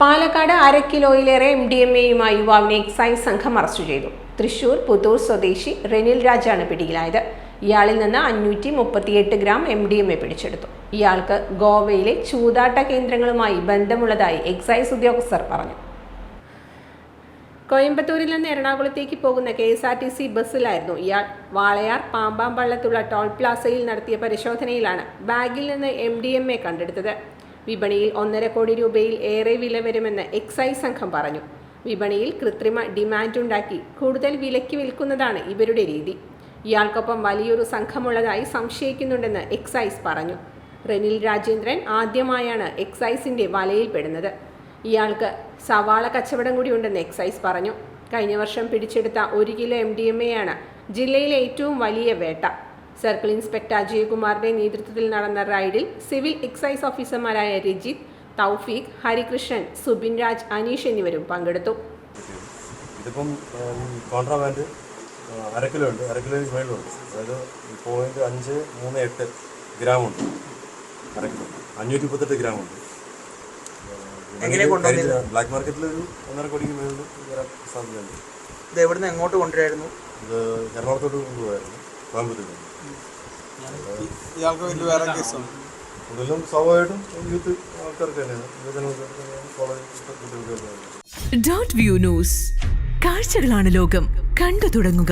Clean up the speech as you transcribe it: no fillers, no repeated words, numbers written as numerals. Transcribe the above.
പാലക്കാട് 1/2 കിലോയിലേറെ MDMA-യുമായി യുവാവിനെ എക്സൈസ് സംഘം അറസ്റ്റ് ചെയ്തു. തൃശൂർ പുത്തൂർ സ്വദേശി റെനിൽ രാജാണ് പിടിയിലായത്. ഇയാളിൽ നിന്ന് 538 ഗ്രാം MDMA പിടിച്ചെടുത്തു. ഇയാൾക്ക് ഗോവയിലെ ചൂതാട്ട കേന്ദ്രങ്ങളുമായി ബന്ധമുള്ളതായി എക്സൈസ് ഉദ്യോഗസ്ഥർ പറഞ്ഞു. കോയമ്പത്തൂരിൽ നിന്ന് എറണാകുളത്തേക്ക് പോകുന്ന KSRTC ബസ്സിലായിരുന്നു ഇയാൾ. വാളയാർ പാമ്പാമ്പള്ളത്തുള്ള ടോൾ പ്ലാസയിൽ നടത്തിയ പരിശോധനയിലാണ് ബാഗിൽ നിന്ന് MDMA കണ്ടെടുത്തത്. വിപണിയിൽ 1.5 കോടി രൂപയിൽ ഏറെ വില വരുമെന്ന് എക്സൈസ് സംഘം പറഞ്ഞു. വിപണിയിൽ കൃത്രിമ ഡിമാൻഡുണ്ടാക്കി കൂടുതൽ വിലയ്ക്ക് വിൽക്കുന്നതാണ് ഇവരുടെ രീതി. ഇയാൾക്കൊപ്പം വലിയൊരു സംഘമുള്ളതായി സംശയിക്കുന്നുണ്ടെന്ന് എക്സൈസ് പറഞ്ഞു. റെനിൽ രാജേന്ദ്രൻ ആദ്യമായാണ് എക്സൈസിന്റെ വലയിൽപ്പെടുന്നത്. ഇയാൾക്ക് സവാള കച്ചവടം കൂടിയുണ്ടെന്ന് എക്സൈസ് പറഞ്ഞു. കഴിഞ്ഞ വർഷം പിടിച്ചെടുത്ത 1 കിലോ MDMA-യാണ് ജില്ലയിലെ ഏറ്റവും വലിയ വേട്ട. സർക്കിൾ ഇൻസ്പെക്ടർ അജയ്കുമാറിന്റെ നേതൃത്വത്തിൽ നടന്ന റൈഡിൽ സിവിൽ എക്സൈസ് ഓഫീസർമാരായ രജിത്, തൗഫീഖ്, ഹരികൃഷ്ണൻ, സുബിൻ രാജ്, അനീഷ് എന്നിവരും പങ്കെടുത്തു. ഇതിപ്പം കോൺട്രാബാൻഡ് 1/2 കിലോ ഉണ്ട്, 1/2 കിലോയ്ക്ക് മേളിലുണ്ട്. അതായത് 0.538 ഗ്രാം ഉണ്ട്. 1/2 കിലോ 538 ഗ്രാം ഉണ്ട്. ബ്ലാക്ക് മാർക്കറ്റിൽ ഒരു 1.5 കോടിക്ക് മേളിൽ വരാൻ സാധ്യതയുണ്ട്. ഇത് എവിടുന്ന് എങ്ങോട്ട് കൊണ്ടുവരായിരുന്നു? ഇത് എറണാകുളത്തോട്ട് കൊണ്ടുപോയായിരുന്നു, കോയമ്പത്തൂർ. ഇയാൾക്ക് വലിയ വേറെ കേസാണ്. കൂടുതലും സ്വാഭാവികമായിട്ടും യൂത്ത് ആൾക്കാർക്ക് തന്നെയാണ്, യുവജനങ്ങൾക്ക് കോളേജ്. ഡോട്ട് വ്യൂ ന്യൂസ്, കാഴ്ചകളാണ് ലോകം, കണ്ടു തുടങ്ങുക.